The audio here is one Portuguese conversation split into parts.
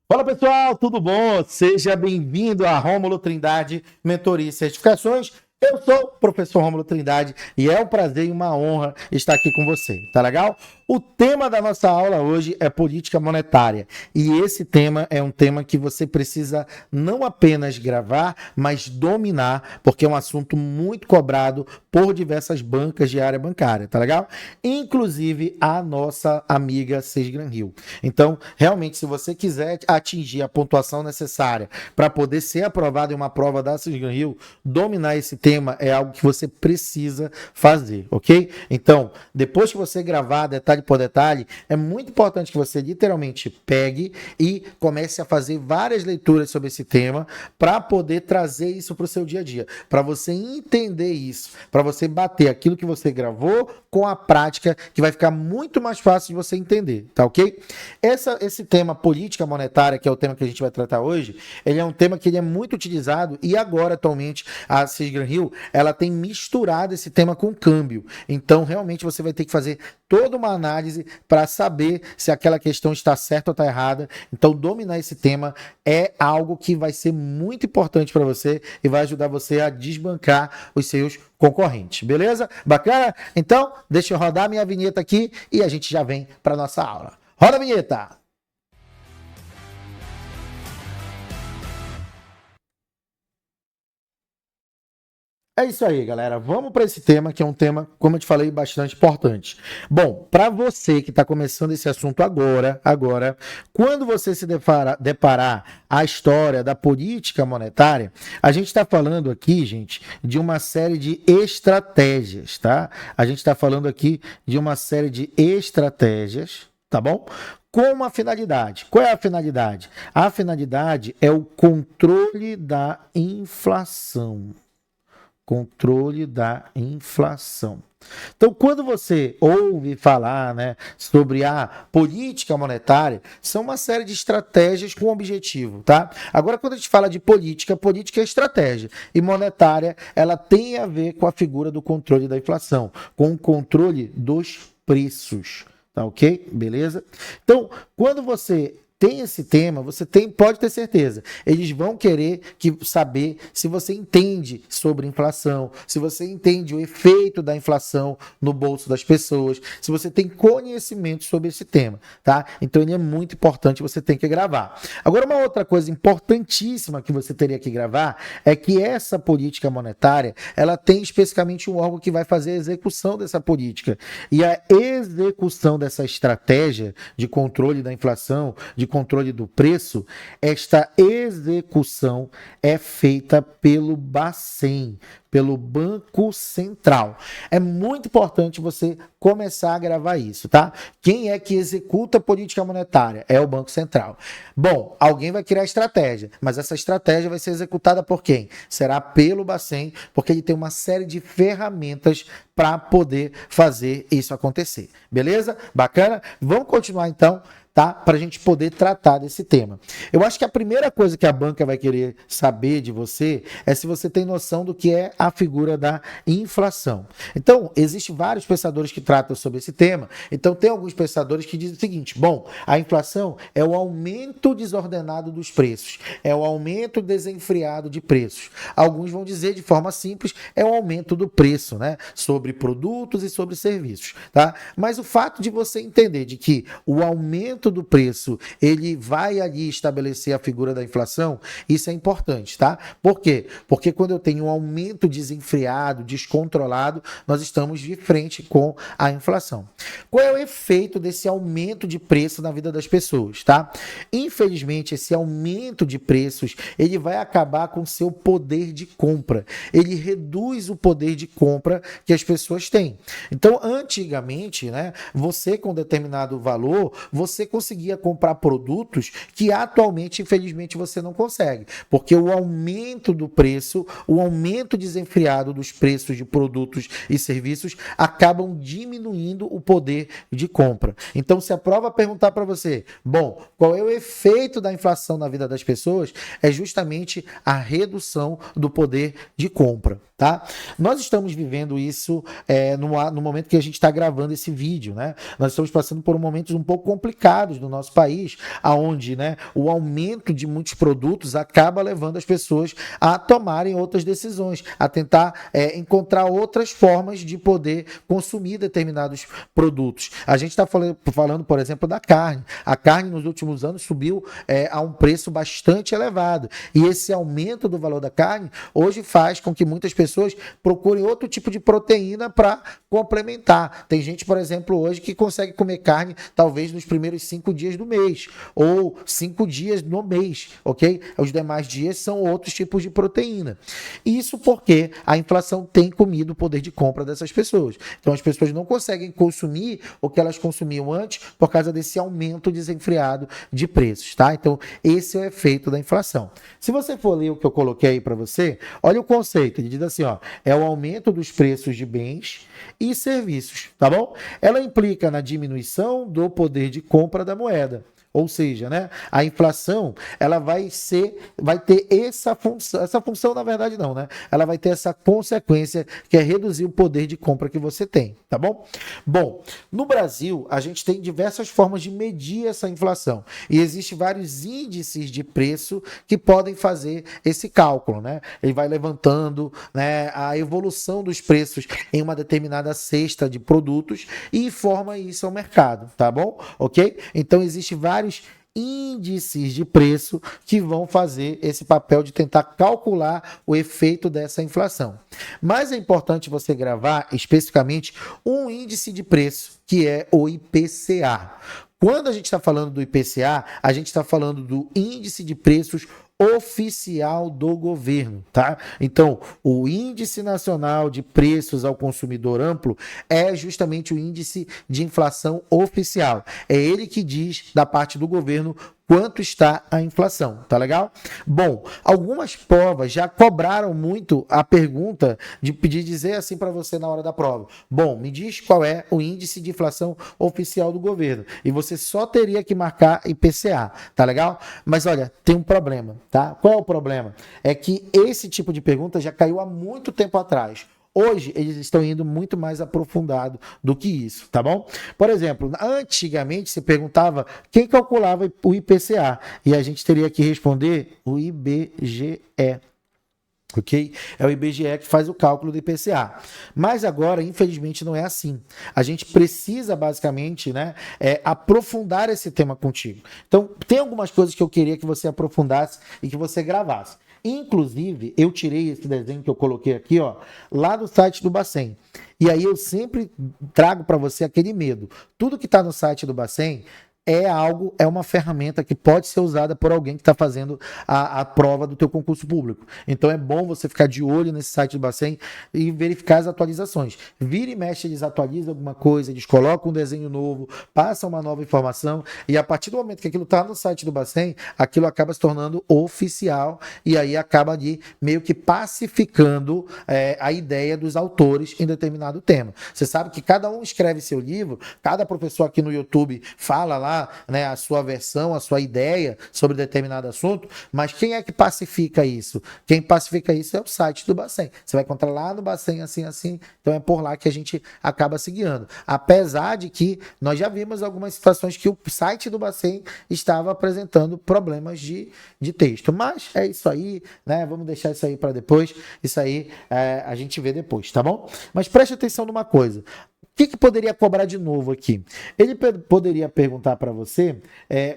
Fala pessoal, tudo bom? Seja bem-vindo a Rômulo Trindade Mentoria e Certificações. Eu sou o professor Rômulo Trindade e é um prazer e uma honra estar aqui com você, tá legal? O tema da nossa aula hoje é política monetária e esse tema é um tema que você precisa não apenas gravar, mas dominar, porque é um assunto muito cobrado por diversas bancas de área bancária, tá legal? Inclusive a nossa amiga Sesgran Hill. Então, realmente, se você quiser atingir a pontuação necessária para poder ser aprovado em uma prova da Sesgran Hill, dominar esse tema é algo que você precisa fazer, ok? Então, depois que você gravar detalhe por detalhe, é muito importante que você literalmente pegue e comece a fazer várias leituras sobre esse tema para poder trazer isso para o seu dia a dia, para você entender isso, para você bater aquilo que você gravou com a prática, que vai ficar muito mais fácil de você entender, tá ok? Esse tema política monetária, que é o tema que a gente vai tratar hoje, ele é um tema que ele é muito utilizado e agora, atualmente, a Sesgran Hill, ela tem misturado esse tema com câmbio. Então, realmente, você vai ter que fazer toda uma análise para saber se aquela questão está certa ou está errada. Então, dominar esse tema é algo que vai ser muito importante para você e vai ajudar você a desbancar os seus concorrentes, beleza? Bacana? Então, deixa eu rodar minha vinheta aqui e a gente já vem para nossa aula. Roda a vinheta! É isso aí, galera. Vamos para esse tema, que é um tema, como eu te falei, bastante importante. Bom, para você que está começando esse assunto agora, quando você se deparar a história da política monetária, a gente está falando aqui, gente, de uma série de estratégias, tá? A gente está falando aqui de uma série de estratégias, tá bom? Com uma finalidade. Qual é a finalidade? A finalidade é o controle da inflação. Controle da inflação. Então, quando você ouve falar, né, sobre a política monetária, são uma série de estratégias com objetivo, tá? Agora, quando a gente fala de política, política é estratégia. E monetária, ela tem a ver com a figura do controle da inflação, com o controle dos preços. Tá ok? Beleza? Então, quando você tem esse tema, pode ter certeza. Eles vão querer saber se você entende sobre inflação, se você entende o efeito da inflação no bolso das pessoas, se você tem conhecimento sobre esse tema, tá? Então ele é muito importante, você tem que gravar. Agora, uma outra coisa importantíssima que você teria que gravar é que essa política monetária, ela tem especificamente um órgão que vai fazer a execução dessa política. E a execução dessa estratégia de controle da inflação, de controle do preço, esta execução é feita pelo Bacen, pelo Banco Central. É muito importante você começar a gravar isso, tá? Quem é que executa a política monetária? É o Banco Central. Bom, alguém vai criar estratégia, mas essa estratégia vai ser executada por quem? Será pelo Bacen, porque ele tem uma série de ferramentas para poder fazer isso acontecer. Beleza? Bacana? Vamos continuar então, tá? Para a gente poder tratar desse tema. Eu acho que a primeira coisa que a banca vai querer saber de você é se você tem noção do que é a figura da inflação. Então, existem vários pensadores que tratam sobre esse tema. Então, tem alguns pensadores que dizem o seguinte: bom, a inflação é o aumento desordenado dos preços, é o aumento desenfreado de preços. Alguns vão dizer de forma simples, é o aumento do preço, né? Sobre produtos e sobre serviços, tá? Mas o fato de você entender de que o aumento do preço, ele vai ali estabelecer a figura da inflação, isso é importante, tá? Por quê? Porque quando eu tenho um aumento desenfreado, descontrolado, nós estamos de frente com a inflação. Qual é o efeito desse aumento de preço na vida das pessoas, tá? Infelizmente, esse aumento de preços, ele vai acabar com o seu poder de compra. Ele reduz o poder de compra que as pessoas têm. Então, antigamente, né, você com determinado valor, você conseguia comprar produtos que atualmente, infelizmente, você não consegue, porque o aumento do preço, o aumento desenfreado dos preços de produtos e serviços acabam diminuindo o poder de compra. Então, se a prova perguntar para você, bom, qual é o efeito da inflação na vida das pessoas, é justamente a redução do poder de compra, tá? Nós estamos vivendo isso no momento que a gente está gravando esse vídeo, né? Nós estamos passando por momentos um pouco complicados estados do nosso país, aonde, né, o aumento de muitos produtos acaba levando as pessoas a tomarem outras decisões, a tentar encontrar outras formas de poder consumir determinados produtos. A gente está falando, por exemplo, da carne. A carne nos últimos anos subiu a um preço bastante elevado. E esse aumento do valor da carne hoje faz com que muitas pessoas procurem outro tipo de proteína para complementar. Tem gente, por exemplo, hoje que consegue comer carne talvez nos primeiros 5 dias do mês, ou 5 dias no mês, ok? Os demais dias são outros tipos de proteína. Isso porque a inflação tem comido o poder de compra dessas pessoas. Então as pessoas não conseguem consumir o que elas consumiam antes por causa desse aumento desenfreado de preços, tá? Então esse é o efeito da inflação. Se você for ler o que eu coloquei aí para você, olha o conceito, ele diz assim, ó, é o aumento dos preços de bens e serviços, tá bom? Ela implica na diminuição do poder de compra da moeda. Ou seja, né, a inflação ela vai ter essa função na verdade não, né? Ela vai ter essa consequência que é reduzir o poder de compra que você tem, tá bom? Bom, no Brasil a gente tem diversas formas de medir essa inflação e existem vários índices de preço que podem fazer esse cálculo, né? Ele vai levantando, né, a evolução dos preços em uma determinada cesta de produtos e informa isso ao mercado, tá bom? Ok? Então existem vários índices de preço que vão fazer esse papel de tentar calcular o efeito dessa inflação. Mas é importante você gravar especificamente um índice de preço, que é o IPCA. Quando a gente está falando do IPCA, a gente está falando do índice de preços oficial do governo, tá? Então, o Índice Nacional de Preços ao Consumidor Amplo é justamente o índice de inflação oficial. É ele que diz, da parte do governo, quanto está a inflação, tá legal? Bom, algumas provas já cobraram muito a pergunta de pedir dizer assim para você na hora da prova. Bom, me diz qual é o índice de inflação oficial do governo. E você só teria que marcar IPCA, tá legal? Mas olha, tem um problema, tá? Qual é o problema? É que esse tipo de pergunta já caiu há muito tempo atrás. Hoje, eles estão indo muito mais aprofundado do que isso, tá bom? Por exemplo, antigamente se perguntava quem calculava o IPCA e a gente teria que responder o IBGE. Ok? É o IBGE que faz o cálculo do IPCA. Mas agora, infelizmente, não é assim. A gente precisa, basicamente, né, aprofundar esse tema contigo. Então, tem algumas coisas que eu queria que você aprofundasse e que você gravasse. Inclusive, eu tirei esse desenho que eu coloquei aqui, ó, lá do site do Bacen. E aí eu sempre trago para você aquele medo. Tudo que está no site do Bacen é uma ferramenta que pode ser usada por alguém que está fazendo a prova do teu concurso público. Então é bom você ficar de olho nesse site do Bacen e verificar as atualizações. Vira e mexe, eles atualizam alguma coisa, eles colocam um desenho novo, passam uma nova informação e a partir do momento que aquilo está no site do Bacen, aquilo acaba se tornando oficial e aí acaba de meio que pacificando a ideia dos autores em determinado tema. Você sabe que cada um escreve seu livro, cada professor aqui no YouTube fala lá, né, a sua versão, a sua ideia sobre determinado assunto, mas quem é que pacifica isso? Quem pacifica isso é o site do Bacen. Você vai encontrar lá no Bacen assim, então é por lá que a gente acaba se guiando. Apesar de que nós já vimos algumas situações que o site do Bacen estava apresentando problemas de texto, mas é isso aí, né? Vamos deixar isso aí para depois, isso aí a gente vê depois, tá bom? Mas preste atenção numa coisa. O que poderia cobrar de novo aqui? Ele poderia perguntar para você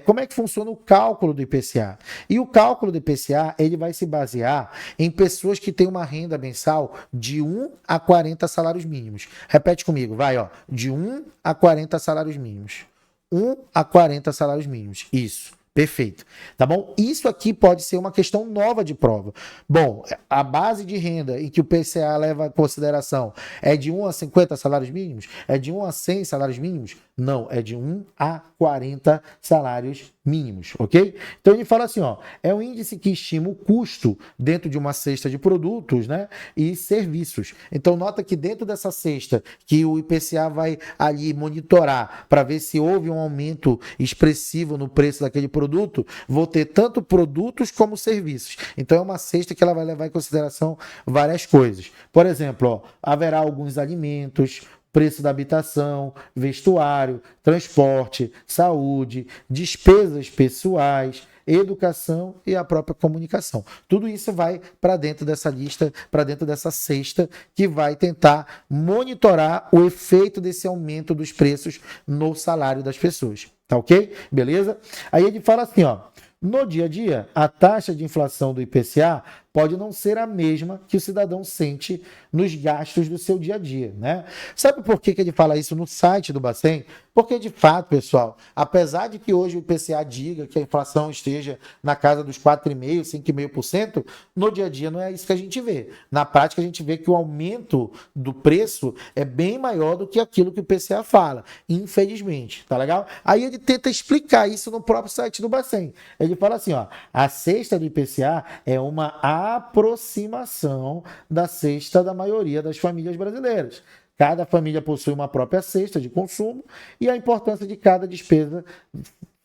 como é que funciona o cálculo do IPCA. E o cálculo do IPCA ele vai se basear em pessoas que têm uma renda mensal de 1 a 40 salários mínimos. Repete comigo, vai, ó, de 1 a 40 salários mínimos. 1 a 40 salários mínimos, isso. Perfeito, tá bom? Isso aqui pode ser uma questão nova de prova. Bom, a base de renda em que o PCA leva em consideração é de 1 a 50 salários mínimos? É de 1 a 100 salários mínimos? Não, é de 1 a 40 salários mínimos, ok? Então ele fala assim, ó, é um índice que estima o custo dentro de uma cesta de produtos, né, e serviços. Então nota que dentro dessa cesta que o IPCA vai ali monitorar para ver se houve um aumento expressivo no preço daquele produto, vou ter tanto produtos como serviços. Então é uma cesta que ela vai levar em consideração várias coisas. Por exemplo, ó, haverá alguns alimentos, preço da habitação, vestuário, transporte, saúde, despesas pessoais, educação e a própria comunicação. Tudo isso vai para dentro dessa lista, para dentro dessa cesta, que vai tentar monitorar o efeito desse aumento dos preços no salário das pessoas. Tá ok? Beleza? Aí ele fala assim, ó. No dia a dia, a taxa de inflação do IPCA pode não ser a mesma que o cidadão sente nos gastos do seu dia a dia, né? Sabe por que ele fala isso no site do Bacen? Porque, de fato, pessoal, apesar de que hoje o IPCA diga que a inflação esteja na casa dos 4,5%, 5,5%, no dia a dia não é isso que a gente vê. Na prática, a gente vê que o aumento do preço é bem maior do que aquilo que o IPCA fala, infelizmente, tá legal? Aí ele tenta explicar isso no próprio site do Bacen. Ele fala assim, ó, a cesta do IPCA é uma aproximação da cesta da maioria das famílias brasileiras. Cada família possui uma própria cesta de consumo e a importância de cada despesa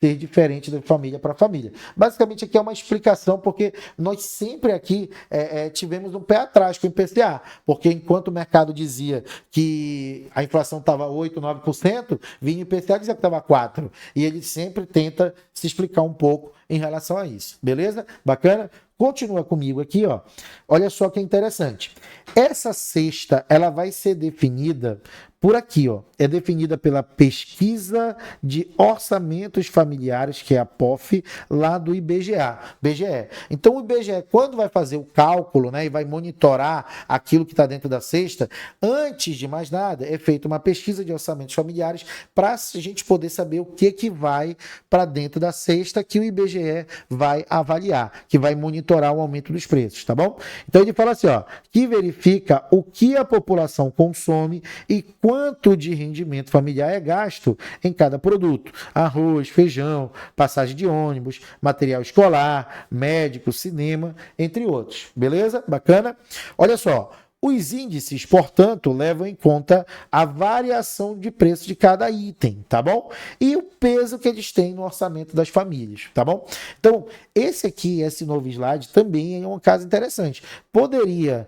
ser diferente de família para família. Basicamente, aqui é uma explicação, porque nós sempre aqui tivemos um pé atrás com o IPCA, porque enquanto o mercado dizia que a inflação estava 8%, 9%, vinha o IPCA dizia que estava 4%. E ele sempre tenta se explicar um pouco em relação a isso. Beleza? Bacana? Continua comigo aqui, ó. Olha só que interessante. Essa cesta, ela vai ser definida por aqui, ó. É definida pela Pesquisa de Orçamentos Familiares, que é a POF, lá do IBGE. Então, o IBGE, quando vai fazer o cálculo, né, e vai monitorar aquilo que está dentro da cesta, antes de mais nada, é feita uma pesquisa de orçamentos familiares para a gente poder saber o que vai para dentro da cesta que o IBGE vai avaliar, que vai monitorar o aumento dos preços, tá bom? Então, ele fala assim, ó, que verifica o que a população consome e quanto de rendimento familiar é gasto em cada produto. Arroz, feijão, passagem de ônibus, material escolar, médico, cinema, entre outros. Beleza? Bacana? Olha só. Os índices, portanto, levam em conta a variação de preço de cada item, tá bom? E o peso que eles têm no orçamento das famílias, tá bom? Então, esse novo slide também é um caso interessante. Poderia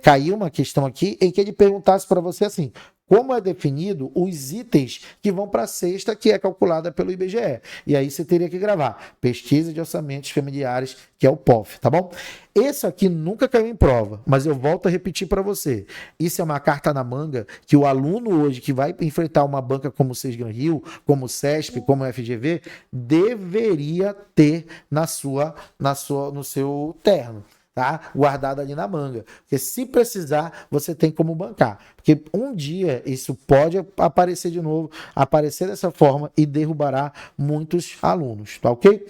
cair uma questão aqui em que ele perguntasse para você assim: como é definido os itens que vão para a cesta que é calculada pelo IBGE. E aí você teria que gravar Pesquisa de Orçamentos Familiares, que é o POF, tá bom? Esse aqui nunca caiu em prova, mas eu volto a repetir para você. Isso é uma carta na manga que o aluno hoje que vai enfrentar uma banca como o Sesgran Rio, como o CESP, como o FGV, deveria ter no seu terno. Tá? Guardado ali na manga. Porque se precisar, você tem como bancar. Porque um dia isso pode aparecer de novo, aparecer dessa forma e derrubará muitos alunos, tá ok?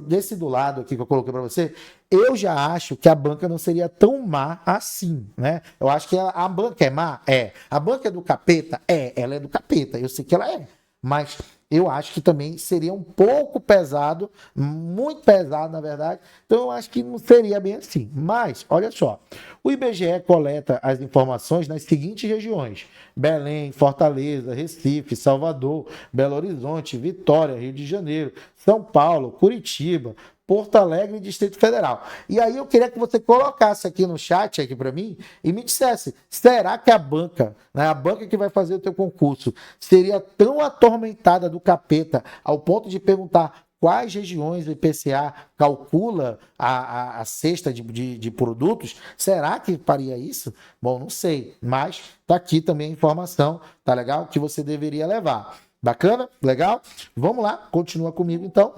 Desse do lado aqui que eu coloquei para você, eu já acho que a banca não seria tão má assim, né? Eu acho que a banca é má? É. A banca é do capeta? É. Ela é do capeta. Eu sei que ela é. Mas eu acho que também seria um pouco pesado, muito pesado, na verdade. Então, eu acho que não seria bem assim. Mas, olha só, o IBGE coleta as informações nas seguintes regiões: Belém, Fortaleza, Recife, Salvador, Belo Horizonte, Vitória, Rio de Janeiro, São Paulo, Curitiba, Porto Alegre e Distrito Federal. E aí eu queria que você colocasse aqui no chat aqui para mim e me dissesse, será que a banca, né, a banca que vai fazer o teu concurso, seria tão atormentada do capeta ao ponto de perguntar quais regiões o IPCA calcula a cesta de produtos? Será que faria isso? Bom, não sei, mas tá aqui também a informação, tá legal? Que você deveria levar. Bacana? Legal? Vamos lá, continua comigo então.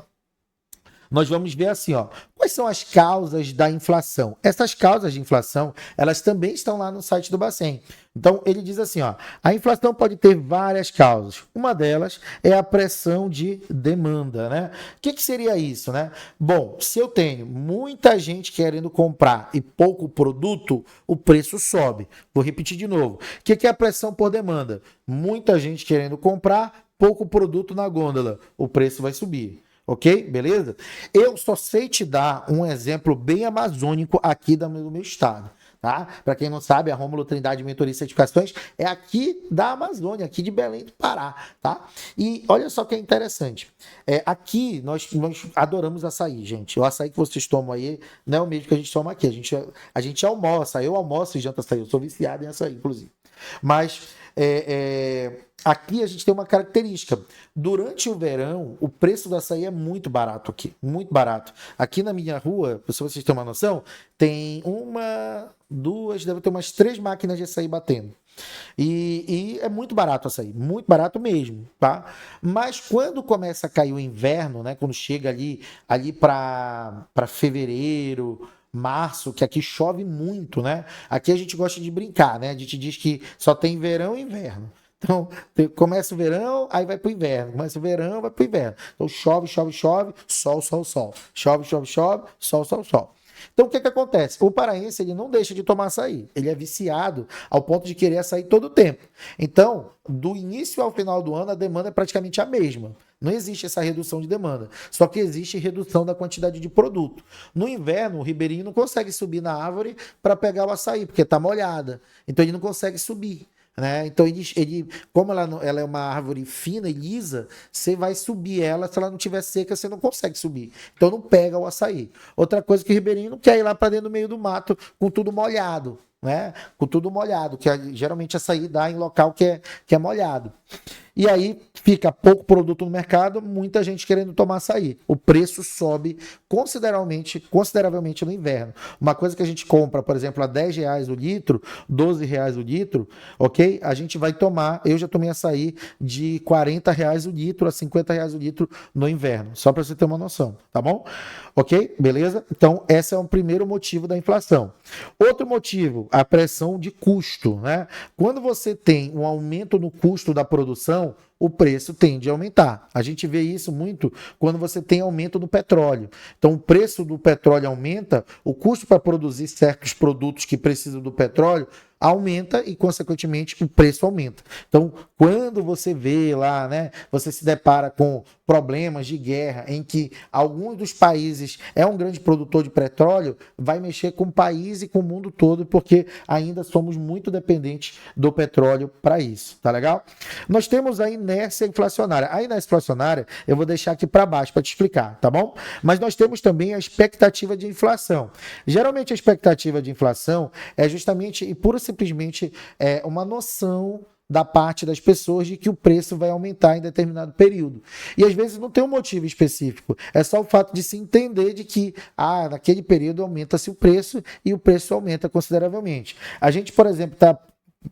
Nós vamos ver assim, ó, quais são as causas da inflação. Essas causas de inflação, elas também estão lá no site do Bacen. Então, ele diz assim, ó, a inflação pode ter várias causas. Uma delas é a pressão de demanda, né? O que seria isso, né? Bom, se eu tenho muita gente querendo comprar e pouco produto, o preço sobe. Vou repetir de novo. O que é a pressão por demanda? Muita gente querendo comprar, pouco produto na gôndola, o preço vai subir. Ok? Beleza? Eu só sei te dar um exemplo bem amazônico aqui do meu estado. Tá? Para quem não sabe, a Rômulo Trindade Mentoria e Certificações é aqui da Amazônia, aqui de Belém do Pará. Tá? E olha só que é interessante. Aqui nós adoramos açaí, gente. O açaí que vocês tomam aí não é o mesmo que a gente toma aqui. A gente almoça, eu almoço e janto açaí. Eu sou viciado em açaí, inclusive. Mas aqui a gente tem uma característica. Durante o verão, o preço do açaí é muito barato aqui, muito barato. Aqui na minha rua, se vocês terem uma noção, tem uma, duas, deve ter umas 3 máquinas de açaí batendo. E é muito barato açaí, muito barato mesmo, tá? Mas quando começa a cair o inverno, né? Quando chega ali para fevereiro, março, que aqui chove muito, né? Aqui a gente gosta de brincar, né? A gente diz que só tem verão e inverno. Então, começa o verão, aí vai pro inverno. Começa o verão, vai pro inverno. Então, chove, chove, chove, sol, sol, sol. Chove, chove, chove, sol, sol, sol. Então, o que acontece? O paraense, ele não deixa de tomar açaí. Ele é viciado ao ponto de querer açaí todo o tempo. Então, do início ao final do ano, a demanda é praticamente a mesma. Não existe essa redução de demanda. Só que existe redução da quantidade de produto. No inverno, o ribeirinho não consegue subir na árvore para pegar o açaí, porque está molhada. Então, ele não consegue subir. Né? Então, como ela é uma árvore fina e lisa, você vai subir ela, se ela não estiver seca, você não consegue subir. Então, não pega o açaí. Outra coisa que o ribeirinho não quer ir lá para dentro do meio do mato com tudo molhado. Né? Com tudo molhado, que geralmente açaí dá em local que é molhado. E aí fica pouco produto no mercado, muita gente querendo tomar açaí. O preço sobe consideravelmente no inverno. Uma coisa que a gente compra, por exemplo, a R$10 o litro, R$12 o litro, ok? A gente vai tomar, eu já tomei açaí de R$40 o litro a R$50 o litro no inverno, só para você ter uma noção, tá bom? Ok? Beleza? Então, esse é o primeiro motivo da inflação. Outro motivo, a pressão de custo, né? Quando você tem um aumento no custo da produção, o preço tende a aumentar. A gente vê isso muito quando você tem aumento no petróleo. Então, o preço do petróleo aumenta, o custo para produzir certos produtos que precisam do petróleo aumenta e, consequentemente, o preço aumenta. Então, quando você vê lá, né, você se depara com problemas de guerra em que alguns dos países é um grande produtor de petróleo, vai mexer com o país e com o mundo todo, porque ainda somos muito dependentes do petróleo para isso, tá legal? Nós temos a inércia inflacionária. A inércia inflacionária eu vou deixar aqui para baixo para te explicar, tá bom? Mas nós temos também a expectativa de inflação. Geralmente a expectativa de inflação é justamente e pura simplesmente uma noção da parte das pessoas de que o preço vai aumentar em determinado período. E às vezes não tem um motivo específico. É só o fato de se entender de que naquele período aumenta-se o preço e o preço aumenta consideravelmente. A gente, por exemplo, está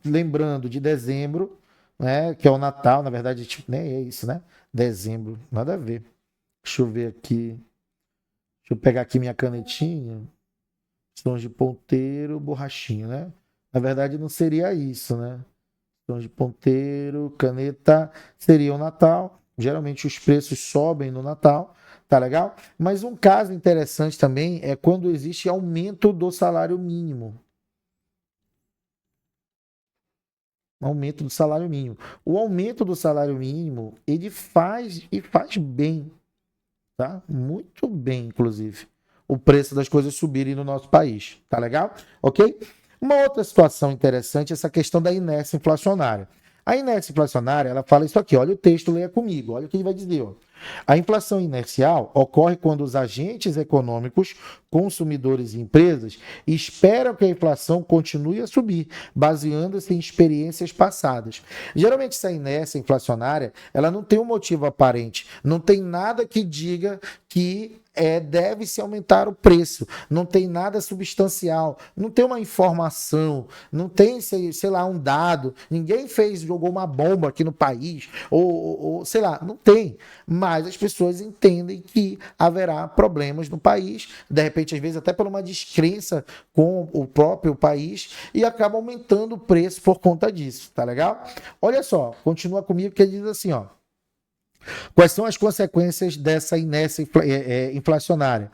lembrando de dezembro, né, que é o Natal, na verdade, tipo, nem é isso, né? Dezembro, nada a ver. Deixa eu ver aqui. Deixa eu pegar aqui minha canetinha. Sons de ponteiro, borrachinha, né? Na verdade, não seria isso, né? Sons de ponteiro, caneta, seria o Natal. Geralmente os preços sobem no Natal, tá legal? Mas um caso interessante também é quando existe aumento do salário mínimo. Aumento do salário mínimo. O aumento do salário mínimo, ele faz bem, tá? Muito bem, inclusive. O preço das coisas subirem no nosso país, tá legal? Ok? Uma outra situação interessante é essa questão da inércia inflacionária. A inércia inflacionária, ela fala isso aqui, olha o texto, leia comigo, olha o que ele vai dizer, ó. A inflação inercial ocorre quando os agentes econômicos, consumidores e empresas esperam que a inflação continue a subir, baseando-se em experiências passadas. Geralmente, essa inércia inflacionária, ela não tem um motivo aparente, não tem nada que diga que deve-se aumentar o preço, não tem nada substancial, não tem uma informação, não tem, sei lá, um dado, ninguém jogou uma bomba aqui no país, ou sei lá, não tem, mas as pessoas entendem que haverá problemas no país, de repente, às vezes, até por uma descrença com o próprio país, e acaba aumentando o preço por conta disso, tá legal? Olha só, continua comigo que ele diz assim, ó. Quais são as consequências dessa inércia inflacionária?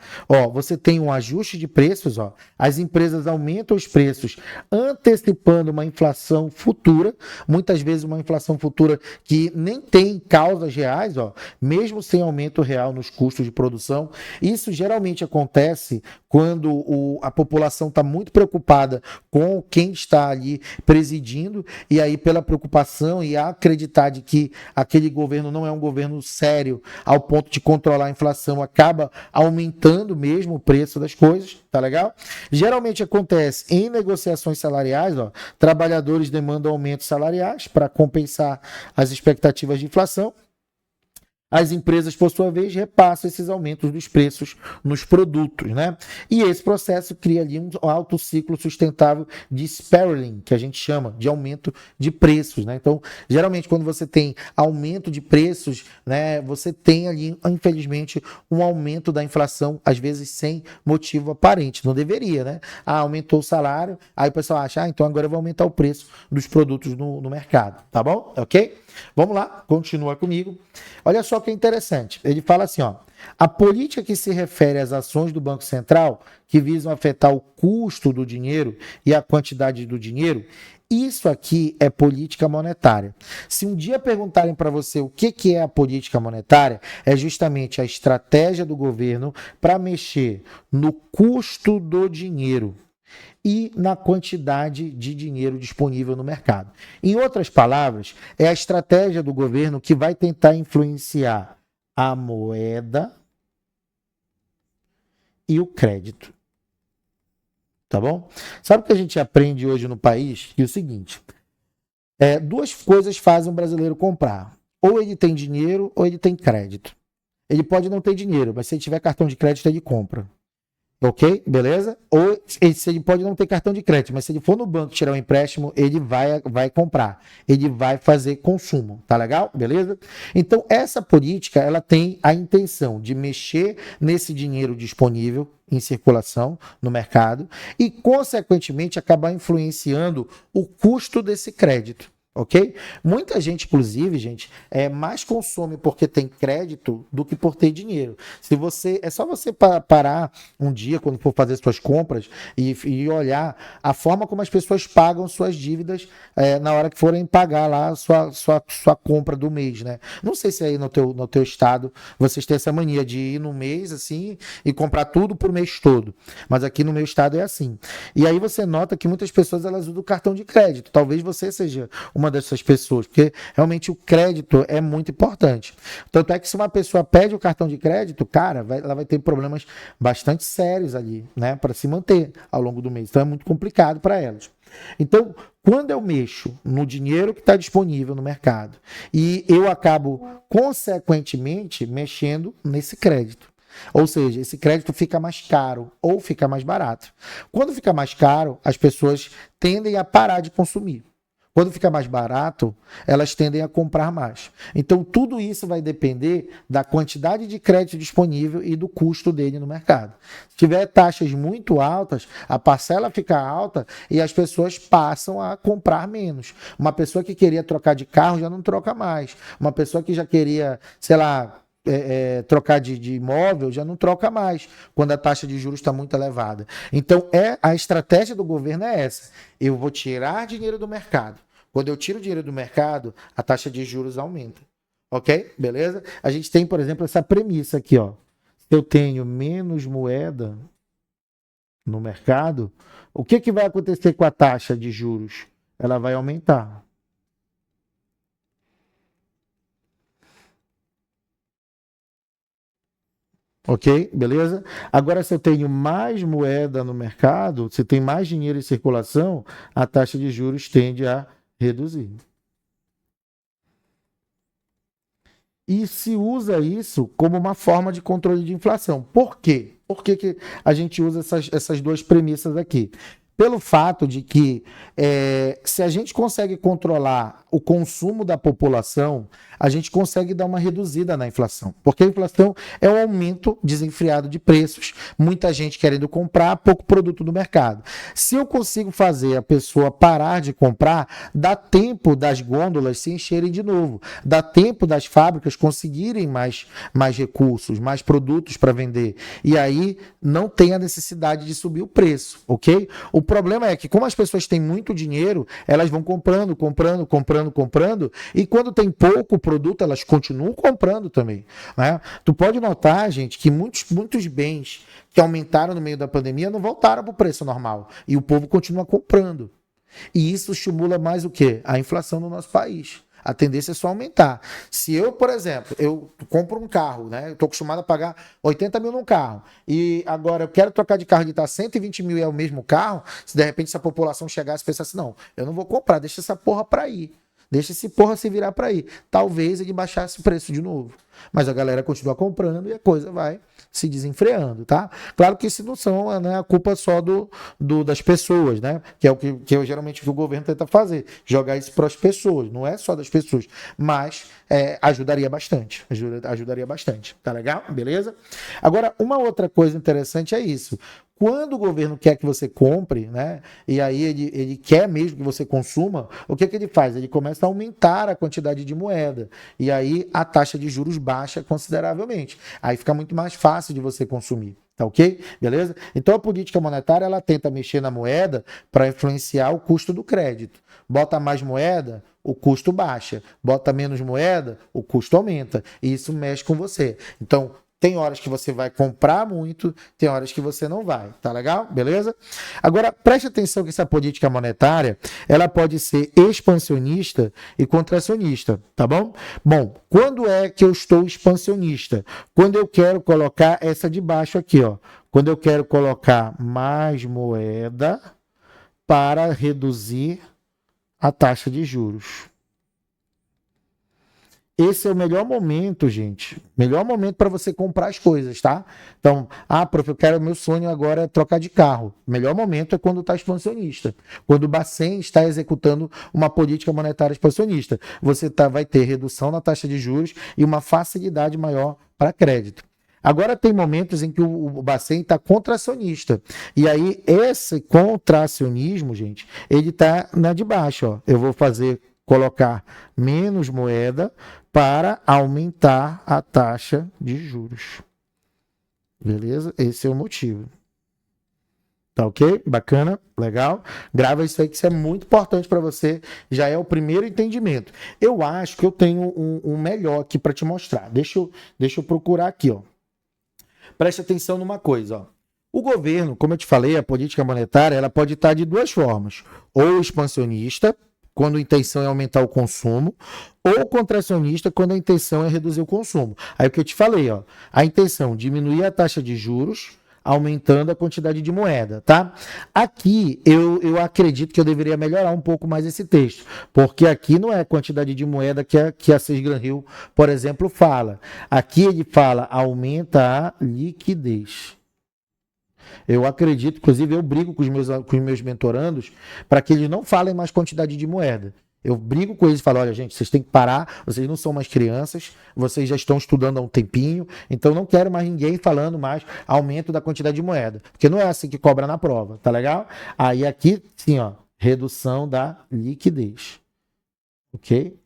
Você tem um ajuste de preços, as empresas aumentam os preços antecipando uma inflação futura, muitas vezes uma inflação futura que nem tem causas reais, mesmo sem aumento real nos custos de produção. Isso geralmente acontece quando a população está muito preocupada com quem está ali presidindo, e aí pela preocupação e acreditar de que aquele governo não é um governo governo sério ao ponto de controlar a inflação acaba aumentando mesmo o preço das coisas, tá legal? Geralmente acontece em negociações salariais, ó, trabalhadores demandam aumentos salariais para compensar as expectativas de inflação. As empresas, por sua vez, repassam esses aumentos dos preços nos produtos, né? E esse processo cria ali um alto ciclo sustentável de spiraling, que a gente chama de aumento de preços, né? Então, geralmente, quando você tem aumento de preços, né, você tem ali, infelizmente, um aumento da inflação, às vezes sem motivo aparente. Não deveria, né? Ah, aumentou o salário, aí o pessoal acha, então agora eu vou aumentar o preço dos produtos no mercado, tá bom? Ok? Vamos lá, continua comigo. Olha só que interessante. Ele fala assim, ó, a política que se refere às ações do Banco Central que visam afetar o custo do dinheiro e a quantidade do dinheiro, isso aqui é política monetária. Se um dia perguntarem para você o que é a política monetária, é justamente a estratégia do governo para mexer no custo do dinheiro e na quantidade de dinheiro disponível no mercado. Em outras palavras, é a estratégia do governo que vai tentar influenciar a moeda e o crédito. Tá bom? Sabe o que a gente aprende hoje no país? Que é o seguinte, duas coisas fazem o brasileiro comprar. Ou ele tem dinheiro ou ele tem crédito. Ele pode não ter dinheiro, mas se ele tiver cartão de crédito, ele compra. Ok? Beleza? Ou se ele pode não ter cartão de crédito, mas se ele for no banco tirar um empréstimo, ele vai comprar. Ele vai fazer consumo. Tá legal? Beleza? Então, essa política, ela tem a intenção de mexer nesse dinheiro disponível em circulação no mercado e, consequentemente, acabar influenciando o custo desse crédito. Ok? Muita gente, inclusive, gente, mais consome porque tem crédito do que por ter dinheiro. É só você parar um dia, quando for fazer suas compras, e olhar a forma como as pessoas pagam suas dívidas na hora que forem pagar lá a sua compra do mês, né? Não sei se aí no teu estado vocês têm essa mania de ir no mês, assim, e comprar tudo por mês todo. Mas aqui no meu estado é assim. E aí você nota que muitas pessoas elas usam o cartão de crédito. Talvez você seja uma dessas pessoas, porque realmente o crédito é muito importante. Tanto é que se uma pessoa pede o cartão de crédito, cara, ela vai ter problemas bastante sérios ali, né, para se manter ao longo do mês. Então é muito complicado para elas. Então, quando eu mexo no dinheiro que está disponível no mercado e eu acabo, consequentemente, mexendo nesse crédito. Ou seja, esse crédito fica mais caro ou fica mais barato. Quando fica mais caro, as pessoas tendem a parar de consumir. Quando fica mais barato, elas tendem a comprar mais. Então, tudo isso vai depender da quantidade de crédito disponível e do custo dele no mercado. Se tiver taxas muito altas, a parcela fica alta e as pessoas passam a comprar menos. Uma pessoa que queria trocar de carro já não troca mais. Uma pessoa que já queria, sei lá, trocar de imóvel, já não troca mais, quando a taxa de juros está muito elevada. Então, a estratégia do governo é essa. Eu vou tirar dinheiro do mercado. Quando eu tiro dinheiro do mercado, a taxa de juros aumenta. Ok? Beleza? A gente tem, por exemplo, essa premissa aqui, ó. Se eu tenho menos moeda no mercado, o que vai acontecer com a taxa de juros? Ela vai aumentar. Ok? Beleza? Agora, se eu tenho mais moeda no mercado, se tem mais dinheiro em circulação, a taxa de juros tende a reduzir. E se usa isso como uma forma de controle de inflação. Por quê? Por que a gente usa essas duas premissas aqui? Pelo fato de que se a gente consegue controlar o consumo da população, a gente consegue dar uma reduzida na inflação. Porque a inflação é um aumento desenfreado de preços, muita gente querendo comprar, pouco produto no mercado. Se eu consigo fazer a pessoa parar de comprar, dá tempo das gôndolas se encherem de novo, dá tempo das fábricas conseguirem mais recursos, mais produtos para vender. E aí não tem a necessidade de subir o preço, ok? O problema é que, como as pessoas têm muito dinheiro, elas vão comprando, e quando tem pouco produto, elas continuam comprando também, né? Tu pode notar, gente, que muitos bens que aumentaram no meio da pandemia não voltaram para o preço normal, e o povo continua comprando. E isso estimula mais o quê? A inflação no nosso país. A tendência é só aumentar. Se eu, por exemplo, eu compro um carro, né? Eu estou acostumado a pagar 80 mil num carro. E agora eu quero trocar de carro de estar 120 mil e é o mesmo carro. Se de repente essa população chegasse e pensasse, não, eu não vou comprar, deixa essa porra para ir. Deixa esse porra se virar para ir. Talvez ele baixasse o preço de novo. Mas a galera continua comprando e a coisa vai se desenfreando, tá? Claro que isso não são, né, a culpa só das pessoas, né? Que é o que geralmente o governo tenta fazer, jogar isso para as pessoas, não é só das pessoas, mas ajudaria bastante, ajudaria bastante, tá legal? Beleza? Agora, uma outra coisa interessante é isso. Quando o governo quer que você compre, né, e aí ele quer mesmo que você consuma, o que ele faz? Ele começa a aumentar a quantidade de moeda, e aí a taxa de juros baixa consideravelmente. Aí fica muito mais fácil de você consumir. Tá ok? Beleza? Então a política monetária ela tenta mexer na moeda para influenciar o custo do crédito. Bota mais moeda, o custo baixa. Bota menos moeda, o custo aumenta. E isso mexe com você. Então, tem horas que você vai comprar muito, tem horas que você não vai, tá legal? Beleza? Agora, preste atenção que essa política monetária, ela pode ser expansionista e contracionista, tá bom? Bom, quando é que eu estou expansionista? Quando eu quero colocar essa de baixo aqui, ó. Quando eu quero colocar mais moeda para reduzir a taxa de juros. Esse é o melhor momento, gente. Melhor momento para você comprar as coisas, tá? Então, prof, meu sonho agora é trocar de carro. Melhor momento é quando está expansionista. Quando o Bacen está executando uma política monetária expansionista. Você vai ter redução na taxa de juros e uma facilidade maior para crédito. Agora tem momentos em que o Bacen está contracionista. E aí, esse contracionismo, gente, ele está na de baixo. Ó. Eu vou colocar menos moeda para aumentar a taxa de juros. Beleza? Esse é o motivo. Tá ok? Bacana? Legal? Grava isso aí que isso é muito importante para você. Já é o primeiro entendimento. Eu acho que eu tenho um melhor aqui para te mostrar. Deixa eu procurar aqui, ó. Preste atenção numa coisa, ó. O governo, como eu te falei, a política monetária, ela pode estar de duas formas. Ou expansionista, quando a intenção é aumentar o consumo, ou contracionista, quando a intenção é reduzir o consumo. Aí o que eu te falei, ó, a intenção, diminuir a taxa de juros, aumentando a quantidade de moeda, tá? Aqui, eu acredito que eu deveria melhorar um pouco mais esse texto, porque aqui não é a quantidade de moeda que a Sage Gran Hill, por exemplo, fala. Aqui ele fala, aumenta a liquidez. Eu acredito, inclusive eu brigo com os meus mentorandos para que eles não falem mais quantidade de moeda. Eu brigo com eles e falo, olha gente, vocês têm que parar, vocês não são mais crianças, vocês já estão estudando há um tempinho, então não quero mais ninguém falando mais aumento da quantidade de moeda, porque não é assim que cobra na prova, tá legal? Aí aqui, sim, ó, redução da liquidez. Ok?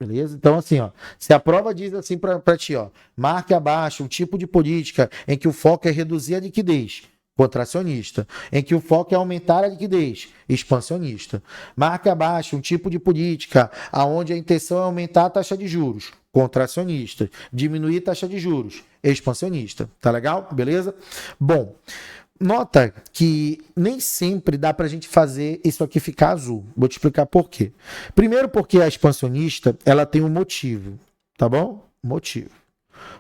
Beleza? Então, assim, ó, se a prova diz assim para ti, ó, marque abaixo um tipo de política em que o foco é reduzir a liquidez, contracionista, em que o foco é aumentar a liquidez, expansionista. Marque abaixo um tipo de política onde a intenção é aumentar a taxa de juros, contracionista. Diminuir a taxa de juros, expansionista. Tá legal? Beleza? Bom, nota que nem sempre dá para a gente fazer isso aqui ficar azul. Vou te explicar por quê. Primeiro porque a expansionista, ela tem um motivo, tá bom? Motivo.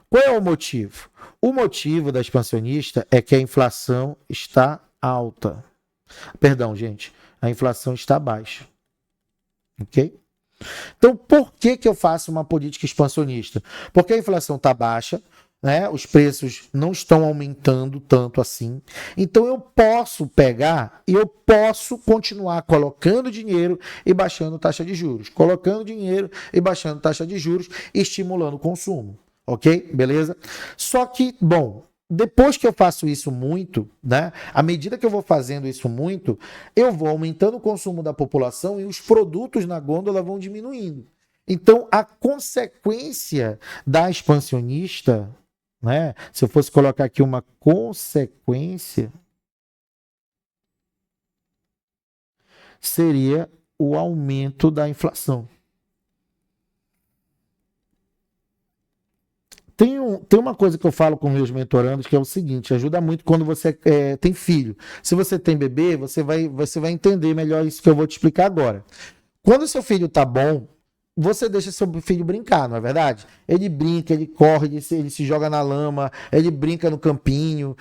Qual é o motivo? O motivo da expansionista é que a inflação está alta. Perdão, gente. A inflação está baixa. Ok? Então, por que eu faço uma política expansionista? Porque a inflação está baixa, né? Os preços não estão aumentando tanto assim. Então, eu posso pegar e eu posso continuar colocando dinheiro e baixando taxa de juros. Colocando dinheiro e baixando taxa de juros, estimulando o consumo. Ok? Beleza? Só que, bom, depois que eu faço isso muito, né? À medida que eu vou fazendo isso muito, eu vou aumentando o consumo da população e os produtos na gôndola vão diminuindo. Então, a consequência da expansionista, né? Se eu fosse colocar aqui uma consequência, seria o aumento da inflação. Tem uma coisa que eu falo com meus mentorandos que é o seguinte, ajuda muito quando você tem filho. Se você tem bebê, você vai entender melhor isso que eu vou te explicar agora. Quando seu filho tá bom, você deixa seu filho brincar, não é verdade? Ele brinca, ele corre, ele se joga na lama, ele brinca no campinho,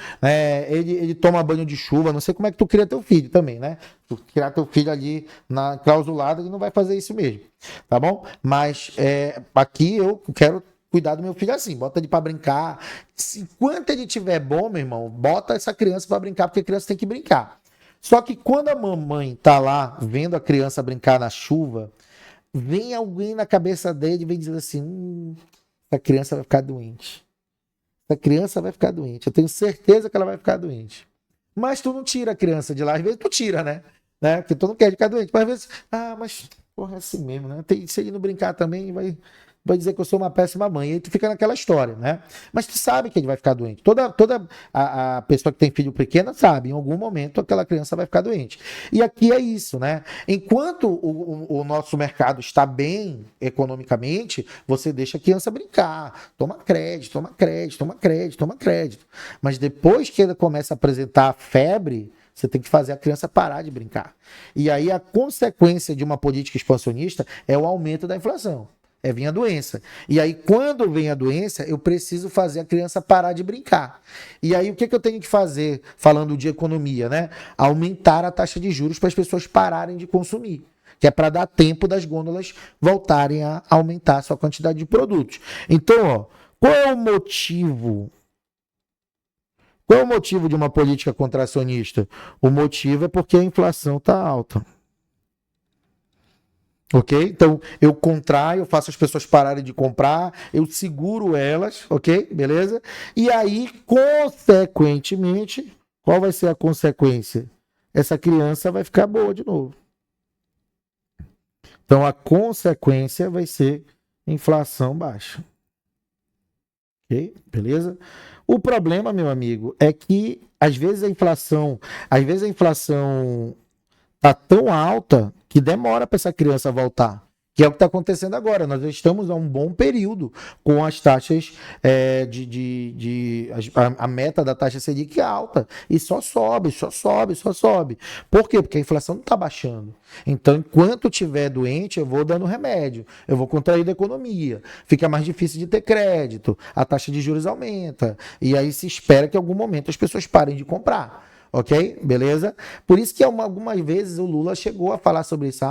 ele toma banho de chuva. Não sei como é que tu cria teu filho também, né? Tu criar teu filho ali na clausulada, ele não vai fazer isso mesmo, tá bom? Mas aqui eu quero cuidar do meu filho assim, bota ele pra brincar. Enquanto ele tiver bom, meu irmão, bota essa criança pra brincar, porque a criança tem que brincar. Só que quando a mamãe tá lá vendo a criança brincar na chuva, vem alguém na cabeça dele e vem dizer assim: essa criança vai ficar doente. Essa criança vai ficar doente. Eu tenho certeza que ela vai ficar doente. Mas tu não tira a criança de lá. Às vezes tu tira, né? Porque tu não quer ficar doente. Mas às vezes, mas porra, é assim mesmo, né? Se ele não brincar também, vai dizer que eu sou uma péssima mãe. E aí tu fica naquela história, né? Mas tu sabe que ele vai ficar doente. Toda a pessoa que tem filho pequeno sabe, em algum momento aquela criança vai ficar doente. E aqui é isso, né? Enquanto o nosso mercado está bem economicamente, você deixa a criança brincar. Toma crédito, toma crédito, toma crédito, toma crédito. Mas depois que ele começa a apresentar febre, você tem que fazer a criança parar de brincar. E aí a consequência de uma política expansionista é o aumento da inflação. Vir a doença. E aí, quando vem a doença, eu preciso fazer a criança parar de brincar. E aí, o que eu tenho que fazer, falando de economia, né? Aumentar a taxa de juros para as pessoas pararem de consumir. Que é para dar tempo das gôndolas voltarem a aumentar a sua quantidade de produtos. Então, qual é o motivo? Qual é o motivo de uma política contracionista? O motivo é porque a inflação está alta. Ok? Então, eu contraio, eu faço as pessoas pararem de comprar, eu seguro elas, ok? Beleza? E aí, consequentemente, qual vai ser a consequência? Essa criança vai ficar boa de novo. Então, a consequência vai ser inflação baixa. Ok? Beleza? O problema, meu amigo, é que às vezes a inflação tá tão alta que demora para essa criança voltar. Que é o que está acontecendo agora. Nós estamos há um bom período com as taxas a meta da taxa Selic é alta. E só sobe, só sobe, só sobe. Por quê? Porque a inflação não está baixando. Então, enquanto estiver doente, eu vou dando remédio. Eu vou contrair da economia. Fica mais difícil de ter crédito. A taxa de juros aumenta. E aí se espera que em algum momento as pessoas parem de comprar. Ok? Beleza? Por isso que algumas vezes o Lula chegou a falar sobre isso.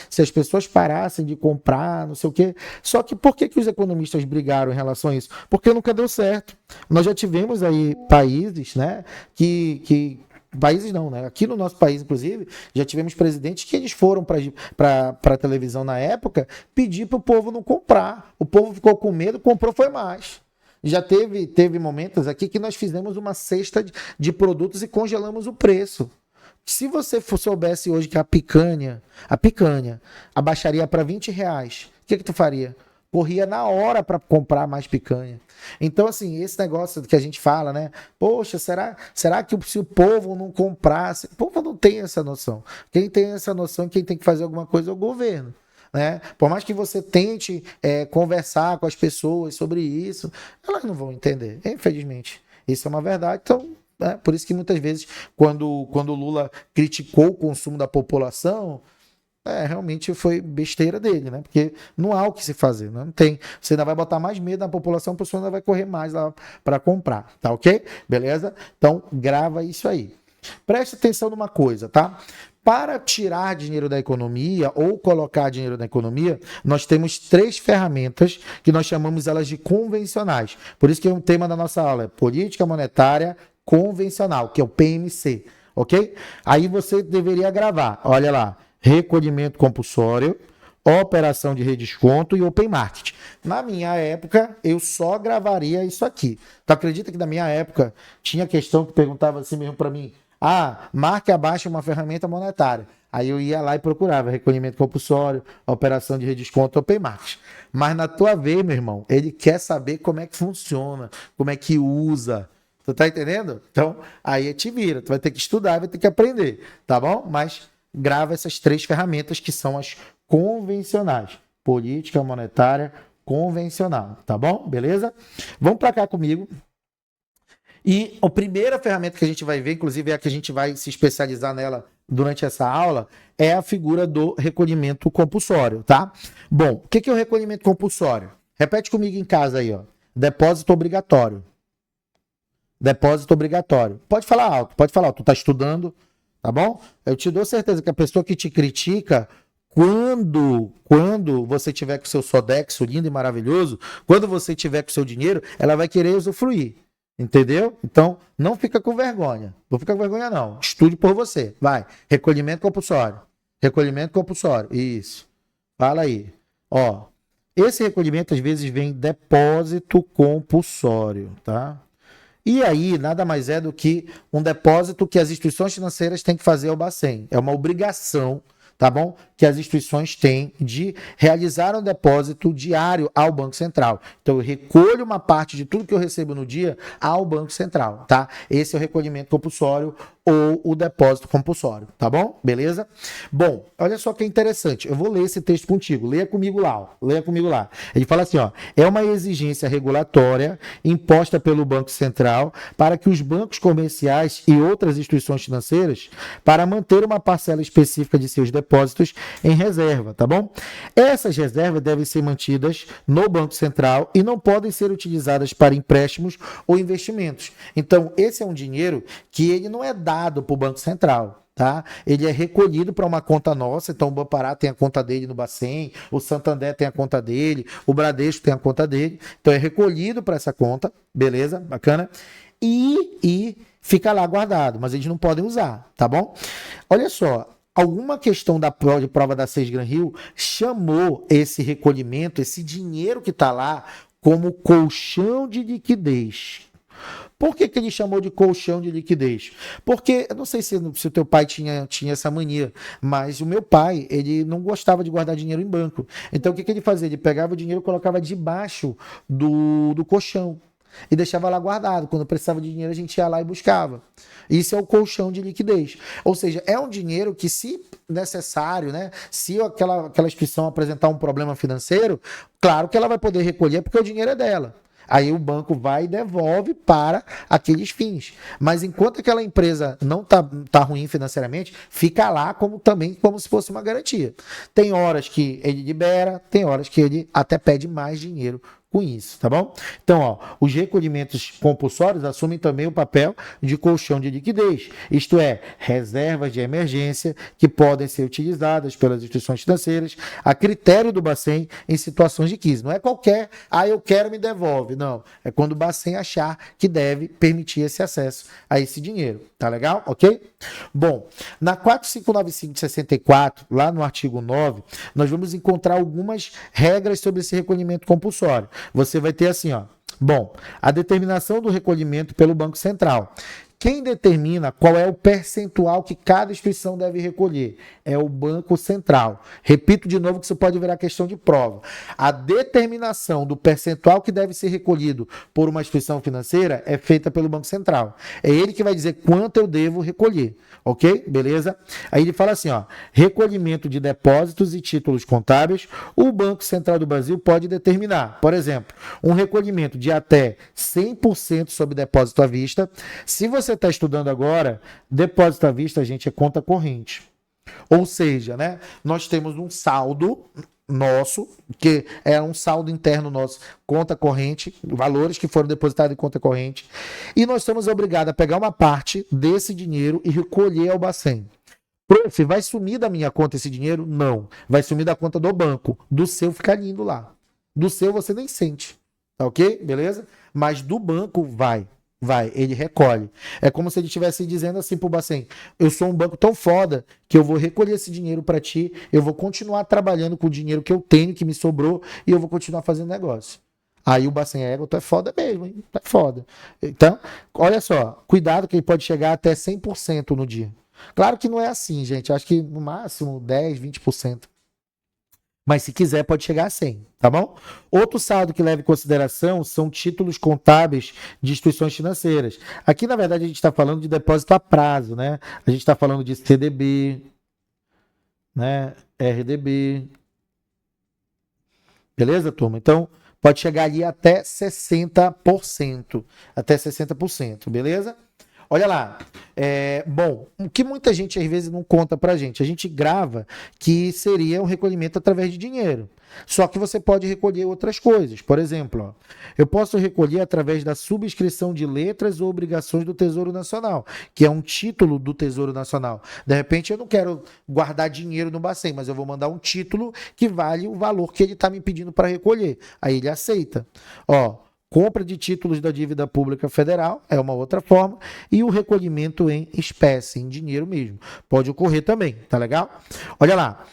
Se as pessoas parassem de comprar, não sei o quê. Só que por que os economistas brigaram em relação a isso? Porque nunca deu certo. Nós já tivemos aí países, né, países não, né? Aqui no nosso país, inclusive, já tivemos presidentes que eles foram para a televisão na época pedir para o povo não comprar. O povo ficou com medo, comprou foi mais. Já teve momentos aqui que nós fizemos uma cesta de produtos e congelamos o preço. Se você soubesse hoje que a picanha abaixaria para R$ 20, o que tu faria? Corria na hora para comprar mais picanha. Então, assim, esse negócio que a gente fala, né? Poxa, será que se o povo não comprasse? O povo não tem essa noção. Quem tem essa noção, quem tem que fazer alguma coisa é o governo. Né? Por mais que você tente conversar com as pessoas sobre isso, elas não vão entender, infelizmente. Isso é uma verdade. Então, por isso que muitas vezes, quando o Lula criticou o consumo da população, realmente foi besteira dele, né? Porque não há o que se fazer, né? Não tem. Você ainda vai botar mais medo na população, a pessoa ainda vai correr mais lá para comprar, tá ok? Beleza? Então, grava isso aí. Preste atenção numa coisa, tá? Para tirar dinheiro da economia ou colocar dinheiro na economia, nós temos 3 ferramentas que nós chamamos elas de convencionais. Por isso que o tema da nossa aula é Política Monetária Convencional, que é o PMC, ok? Aí você deveria gravar, olha lá, recolhimento compulsório, operação de redesconto e open market. Na minha época, eu só gravaria isso aqui. Tu acredita que na minha época tinha questão que perguntava assim mesmo para mim, marque abaixo uma ferramenta monetária. Aí eu ia lá e procurava recolhimento compulsório, operação de redesconto, open market. Mas na tua vez, meu irmão, ele quer saber como é que funciona, como é que usa. Tu tá entendendo? Então, aí te vira. Tu vai ter que estudar, vai ter que aprender, tá bom? Mas grava essas 3 ferramentas que são as convencionais. Política monetária convencional, tá bom? Beleza? Vamos para cá comigo. E a primeira ferramenta que a gente vai ver, inclusive é a que a gente vai se especializar nela durante essa aula é a figura do recolhimento compulsório, tá? Bom, o que é o recolhimento compulsório? Repete comigo em casa aí, ó. Depósito obrigatório. Depósito obrigatório. Pode falar alto, pode falar alto. Tu tá estudando, tá bom? Eu te dou certeza que a pessoa que te critica, quando você tiver com o seu Sodexo lindo e maravilhoso, quando você tiver com o seu dinheiro, ela vai querer usufruir. Entendeu? Então, não fica com vergonha. Não fica com vergonha, não. Estude por você. Vai. Recolhimento compulsório. Recolhimento compulsório. Isso. Fala aí. Ó. Esse recolhimento, às vezes, vem depósito compulsório, tá? E aí, nada mais é do que um depósito que as instituições financeiras têm que fazer ao Bacen. É uma obrigação, tá bom? Que as instituições têm de realizar um depósito diário ao Banco Central. Então, eu recolho uma parte de tudo que eu recebo no dia ao Banco Central, tá? Esse é o recolhimento compulsório ou o depósito compulsório, tá bom? Beleza? Bom, olha só que interessante. Eu vou ler esse texto contigo. Leia comigo lá, ó. Leia comigo lá. Ele fala assim, ó. É uma exigência regulatória imposta pelo Banco Central para que os bancos comerciais e outras instituições financeiras para manter uma parcela específica de seus depósitos em reserva, tá bom? Essas reservas devem ser mantidas no Banco Central e não podem ser utilizadas para empréstimos ou investimentos. Então, esse é um dinheiro que ele não é dado para o Banco Central. Tá? Ele é recolhido para uma conta nossa, então o Banpará tem a conta dele no Bacen, o Santander tem a conta dele, o Bradesco tem a conta dele, então é recolhido para essa conta, beleza? Bacana? E fica lá guardado, mas eles não podem usar, tá bom? Olha só, alguma questão de prova da 6 Gran Rio chamou esse recolhimento, esse dinheiro que está lá, como colchão de liquidez. Por que ele chamou de colchão de liquidez? Porque, eu não sei se o teu pai tinha essa mania, mas o meu pai, ele não gostava de guardar dinheiro em banco. Então, o que ele fazia? Ele pegava o dinheiro e colocava debaixo do colchão e deixava lá guardado. Quando precisava de dinheiro, a gente ia lá e buscava. Isso é o colchão de liquidez. Ou seja, é um dinheiro que, se necessário, né? Se aquela instituição apresentar um problema financeiro, claro que ela vai poder recolher, porque o dinheiro é dela. Aí o banco vai e devolve para aqueles fins. Mas enquanto aquela empresa não tá ruim financeiramente, fica lá também como se fosse uma garantia. Tem horas que ele libera, tem horas que ele até pede mais dinheiro com isso, tá bom? Então, ó, os recolhimentos compulsórios assumem também o papel de colchão de liquidez, isto é, reservas de emergência que podem ser utilizadas pelas instituições financeiras a critério do Bacen em situações de crise. Não é qualquer, eu quero, me devolve. Não, é quando o Bacen achar que deve permitir esse acesso a esse dinheiro. Tá legal? Ok? Bom, na 4595 de 64, lá no artigo 9, nós vamos encontrar algumas regras sobre esse recolhimento compulsório. Você vai ter assim, ó. Bom, a determinação do recolhimento pelo Banco Central. Quem determina qual é o percentual que cada instituição deve recolher? É o Banco Central. Repito de novo que isso pode virar questão de prova. A determinação do percentual que deve ser recolhido por uma instituição financeira é feita pelo Banco Central. É ele que vai dizer quanto eu devo recolher. Ok? Beleza? Aí ele fala assim, ó, recolhimento de depósitos e títulos contábeis, o Banco Central do Brasil pode determinar, por exemplo, um recolhimento de até 100% sobre depósito à vista. Se você está estudando agora, depósito à vista, gente, é conta corrente. Ou seja, né, nós temos um saldo nosso, que é um saldo interno nosso, conta corrente, valores que foram depositados em conta corrente, e nós somos obrigados a pegar uma parte desse dinheiro e recolher ao Bacen. Prof, vai sumir da minha conta esse dinheiro? Não. Vai sumir da conta do banco. Do seu fica lindo lá. Do seu você nem sente. Tá ok? Beleza? Mas do banco vai. Vai, ele recolhe. É como se ele estivesse dizendo assim pro Bacen: eu sou um banco tão foda que eu vou recolher esse dinheiro para ti, eu vou continuar trabalhando com o dinheiro que eu tenho, que me sobrou, e eu vou continuar fazendo negócio. Aí o Bacen tu é foda mesmo, hein? Tu é foda. Então, olha só, cuidado que ele pode chegar até 100% no dia. Claro que não é assim, gente. Acho que no máximo 10, 20%. Mas se quiser, pode chegar a 100, tá bom? Outro saldo que leva em consideração são títulos contábeis de instituições financeiras. Aqui, na verdade, a gente está falando de depósito a prazo, né? A gente está falando de CDB, né? RDB. Beleza, turma? Então, pode chegar ali até 60%. Até 60%, beleza? Olha lá. Bom, o que muita gente às vezes não conta pra gente, a gente grava que seria um recolhimento através de dinheiro. Só que você pode recolher outras coisas. Por exemplo, ó, eu posso recolher através da subscrição de letras ou obrigações do Tesouro Nacional, que é um título do Tesouro Nacional. De repente eu não quero guardar dinheiro no Bacen, mas eu vou mandar um título que vale o valor que ele está me pedindo para recolher. Aí ele aceita. Ó, compra de títulos da dívida pública federal é uma outra forma, e o recolhimento em espécie, em dinheiro mesmo. Pode ocorrer também, tá legal? Olha lá.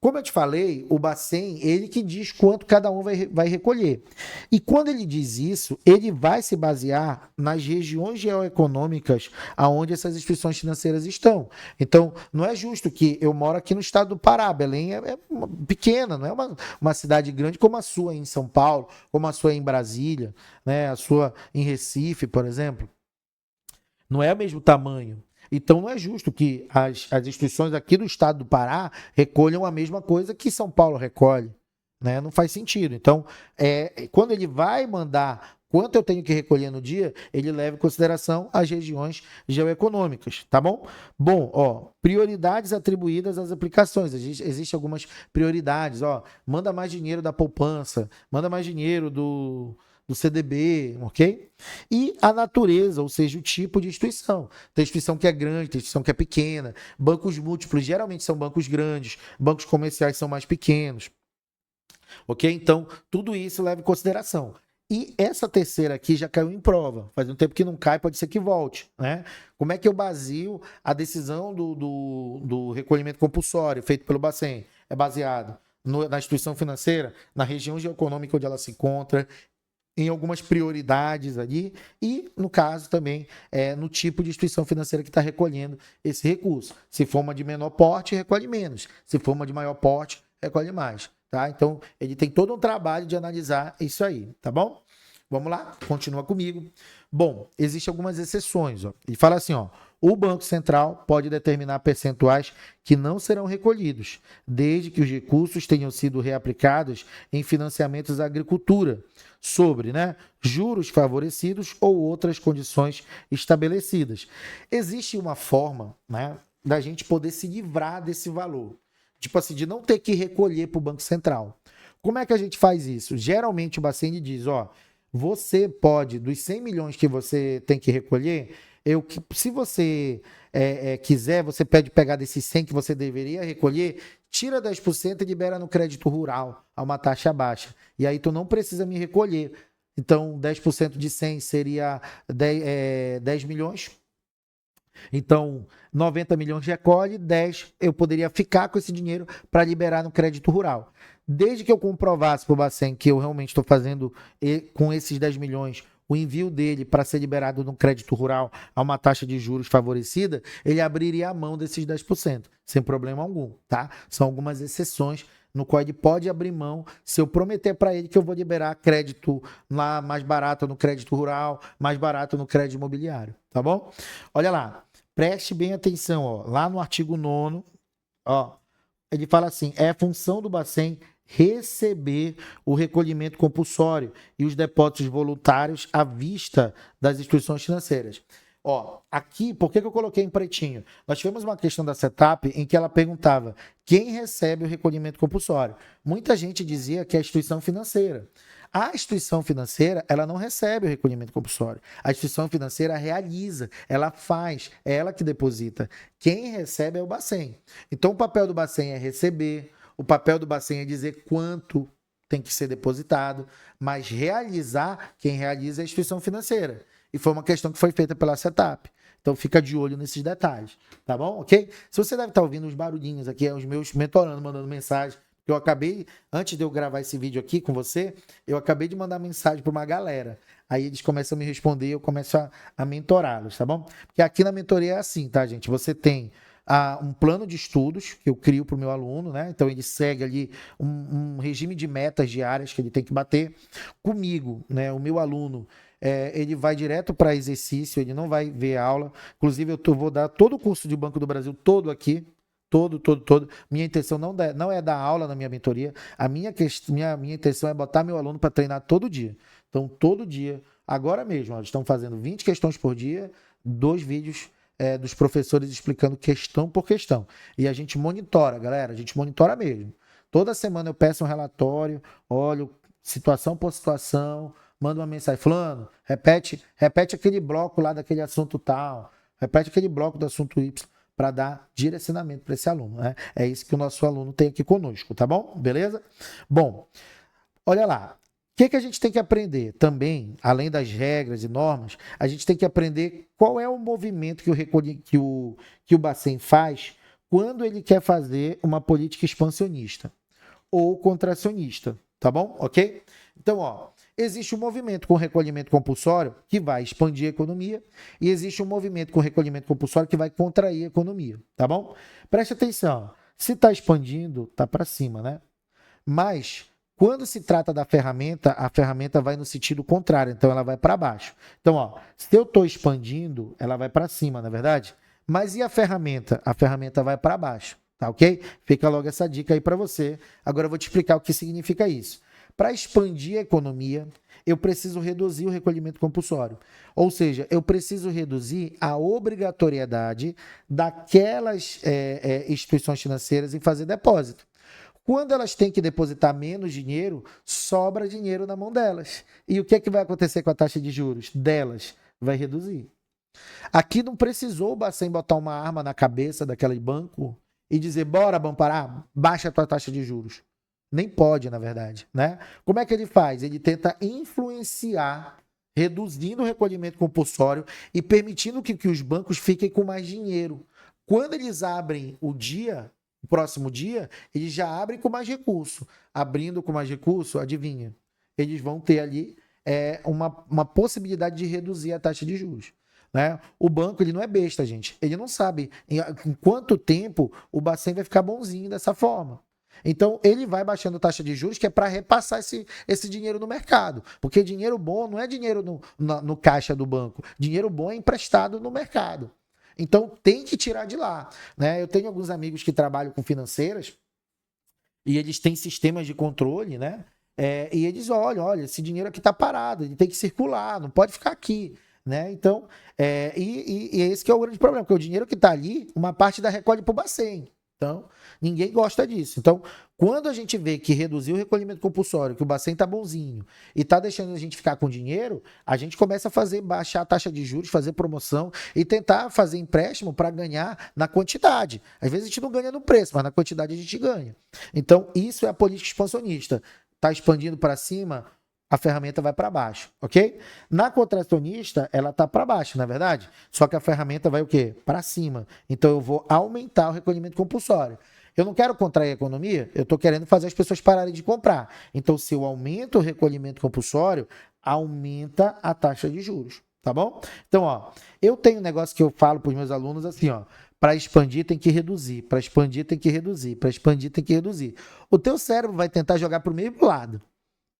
Como eu te falei, o Bacen, ele que diz quanto cada um vai recolher. E quando ele diz isso, ele vai se basear nas regiões geoeconômicas aonde essas instituições financeiras estão. Então, não é justo que eu moro aqui no estado do Pará. Belém é pequena, não é uma cidade grande como a sua em São Paulo, como a sua em Brasília, né? A sua em Recife, por exemplo. Não é o mesmo tamanho. Então não é justo que as instituições aqui do estado do Pará recolham a mesma coisa que São Paulo recolhe. Né? Não faz sentido. Então, quando ele vai mandar quanto eu tenho que recolher no dia, ele leva em consideração as regiões geoeconômicas, tá bom? Bom, ó, prioridades atribuídas às aplicações. Existem algumas prioridades, ó, manda mais dinheiro da poupança, manda mais dinheiro do CDB, ok? E a natureza, ou seja, o tipo de instituição. Tem instituição que é grande, tem instituição que é pequena. Bancos múltiplos geralmente são bancos grandes, bancos comerciais são mais pequenos. Ok? Então, tudo isso leva em consideração. E essa terceira aqui já caiu em prova. Faz um tempo que não cai, pode ser que volte. Né? Como é que eu baseio a decisão do recolhimento compulsório feito pelo Bacen? É baseado na instituição financeira, na região geoeconômica onde ela se encontra, em algumas prioridades ali e, no caso, também no tipo de instituição financeira que está recolhendo esse recurso. Se for uma de menor porte, recolhe menos. Se for uma de maior porte, recolhe mais. Tá? Então, ele tem todo um trabalho de analisar isso aí, tá bom? Vamos lá, continua comigo. Bom, existem algumas exceções. Ó. Ele fala assim, ó, o Banco Central pode determinar percentuais que não serão recolhidos, desde que os recursos tenham sido reaplicados em financiamentos à agricultura, sobre juros favorecidos ou outras condições estabelecidas. Existe uma forma da gente poder se livrar desse valor. Tipo assim, de não ter que recolher para o Banco Central. Como é que a gente faz isso? Geralmente o Bacen diz, ó, você pode, dos 100 milhões que você tem que recolher, se você quiser, você pode pegar desses 100 que você deveria recolher, tira 10% e libera no crédito rural a uma taxa baixa. E aí tu não precisa me recolher. Então, 10% de 100 seria 10 milhões. Então, 90 milhões recolhe, 10 eu poderia ficar com esse dinheiro para liberar no crédito rural. Desde que eu comprovasse para o Bacen que eu realmente estou fazendo com esses 10 milhões o envio dele para ser liberado no crédito rural a uma taxa de juros favorecida, ele abriria a mão desses 10%, sem problema algum, tá? São algumas exceções no qual ele pode abrir mão se eu prometer para ele que eu vou liberar crédito lá mais barato no crédito rural, mais barato no crédito imobiliário, tá bom? Olha lá, preste bem atenção, ó, lá no artigo 9º, ó, ele fala assim, é função do Bacen receber o recolhimento compulsório e os depósitos voluntários à vista das instituições financeiras. Ó, aqui, por que eu coloquei em pretinho? Nós tivemos uma questão da Setap em que ela perguntava quem recebe o recolhimento compulsório. Muita gente dizia que é a instituição financeira. A instituição financeira, ela não recebe o recolhimento compulsório. A instituição financeira realiza, ela faz, é ela que deposita. Quem recebe é o Bacen. Então, o papel do Bacen é receber, o papel do Bacen é dizer quanto tem que ser depositado, mas realizar, quem realiza é a instituição financeira. E foi uma questão que foi feita pela Setap. Então fica de olho nesses detalhes, tá bom? Ok? Se você deve estar ouvindo os barulhinhos aqui, é os meus mentorando, mandando mensagem. Eu acabei, antes de eu gravar esse vídeo aqui com você, eu acabei de mandar mensagem para uma galera. Aí eles começam a me responder e eu começo a mentorá-los, tá bom? Porque aqui na mentoria é assim, tá, gente? Você tem um plano de estudos que eu crio para o meu aluno, né? Então ele segue ali um regime de metas diárias que ele tem que bater. Comigo, né? O meu aluno, ele vai direto para exercício, ele não vai ver aula. Inclusive, eu vou dar todo o curso de Banco do Brasil, todo aqui. Todo. Minha intenção não é dar aula na minha mentoria. A minha intenção é botar meu aluno para treinar todo dia. Então, todo dia, agora mesmo, eles estão fazendo 20 questões por dia, 2 vídeos dos professores explicando questão por questão. E a gente monitora, galera, a gente monitora mesmo. Toda semana eu peço um relatório, olho situação por situação, mando uma mensagem, fulano, repete aquele bloco lá daquele assunto tal, repete aquele bloco do assunto Y, para dar direcionamento para esse aluno, né? É isso que o nosso aluno tem aqui conosco, tá bom? Beleza? Bom, olha lá. O que a gente tem que aprender também, além das regras e normas, a gente tem que aprender qual é o movimento que o Bacen faz quando ele quer fazer uma política expansionista ou contracionista, tá bom? Ok? Então, ó, existe um movimento com recolhimento compulsório que vai expandir a economia e existe um movimento com recolhimento compulsório que vai contrair a economia, tá bom? Preste atenção, se está expandindo, tá para cima, né? Mas quando se trata da ferramenta, a ferramenta vai no sentido contrário, então ela vai para baixo. Então, ó, se eu estou expandindo, ela vai para cima, na é verdade? Mas e a ferramenta? A ferramenta vai para baixo, tá ok? Fica logo essa dica aí para você. Agora eu vou te explicar o que significa isso. Para expandir a economia, eu preciso reduzir o recolhimento compulsório. Ou seja, eu preciso reduzir a obrigatoriedade daquelas instituições financeiras em fazer depósito. Quando elas têm que depositar menos dinheiro, sobra dinheiro na mão delas. E o que é que vai acontecer com a taxa de juros delas? Vai reduzir. Aqui não precisou o Bacen botar uma arma na cabeça daquele banco e dizer, bora, Bamparar, baixa a tua taxa de juros. Nem pode, na verdade, né? Como é que ele faz? Ele tenta influenciar, reduzindo o recolhimento compulsório e permitindo que os bancos fiquem com mais dinheiro. Quando eles abrem o próximo dia, eles já abrem com mais recurso. Abrindo com mais recurso, adivinha? Eles vão ter ali uma possibilidade de reduzir a taxa de juros. Né? O banco ele não é besta, gente. Ele não sabe em quanto tempo o Bacen vai ficar bonzinho dessa forma. Então, ele vai baixando a taxa de juros, que é para repassar esse dinheiro no mercado. Porque dinheiro bom não é dinheiro no caixa do banco. Dinheiro bom é emprestado no mercado. Então, tem que tirar de lá. Né? Eu tenho alguns amigos que trabalham com financeiras e eles têm sistemas de controle, né? E eles olha, esse dinheiro aqui está parado, ele tem que circular, não pode ficar aqui. Né? Então, esse que é o grande problema, porque o dinheiro que está ali, uma parte da recolhe para o Bacen. Então, ninguém gosta disso. Então, quando a gente vê que reduziu o recolhimento compulsório, que o Bacen tá bonzinho e tá deixando a gente ficar com dinheiro, a gente começa a baixar a taxa de juros, fazer promoção e tentar fazer empréstimo para ganhar na quantidade. Às vezes a gente não ganha no preço, mas na quantidade a gente ganha. Então, isso é a política expansionista. Tá expandindo para cima, a ferramenta vai para baixo, ok? Na contracionista, ela tá para baixo, na verdade? Só que a ferramenta vai o quê? Para cima. Então, eu vou aumentar o recolhimento compulsório. Eu não quero contrair a economia, eu estou querendo fazer as pessoas pararem de comprar. Então, se eu aumento o recolhimento compulsório, aumenta a taxa de juros, tá bom? Então, ó, eu tenho um negócio que eu falo para os meus alunos assim, ó, para expandir tem que reduzir, para expandir tem que reduzir, para expandir tem que reduzir. O teu cérebro vai tentar jogar para o mesmo lado.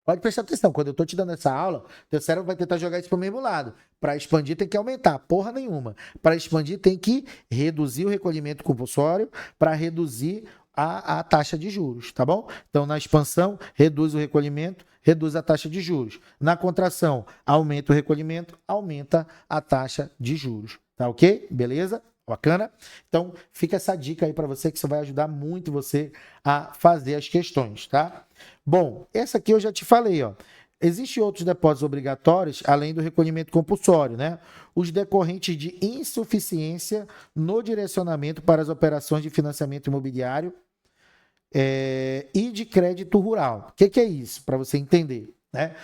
Pode prestar atenção, quando eu estou te dando essa aula, teu cérebro vai tentar jogar isso para o mesmo lado. Para expandir tem que aumentar, porra nenhuma. Para expandir tem que reduzir o recolhimento compulsório para reduzir a taxa de juros, tá bom? Então, na expansão, reduz o recolhimento, reduz a taxa de juros. Na contração, aumenta o recolhimento, aumenta a taxa de juros. Tá ok? Beleza? Bacana? Então, fica essa dica aí para você, que isso vai ajudar muito você a fazer as questões, tá? Bom, essa aqui eu já te falei, ó. Existem outros depósitos obrigatórios, além do recolhimento compulsório, né? Os decorrentes de insuficiência no direcionamento para as operações de financiamento imobiliário e de crédito rural. O que é isso? Para você entender, né?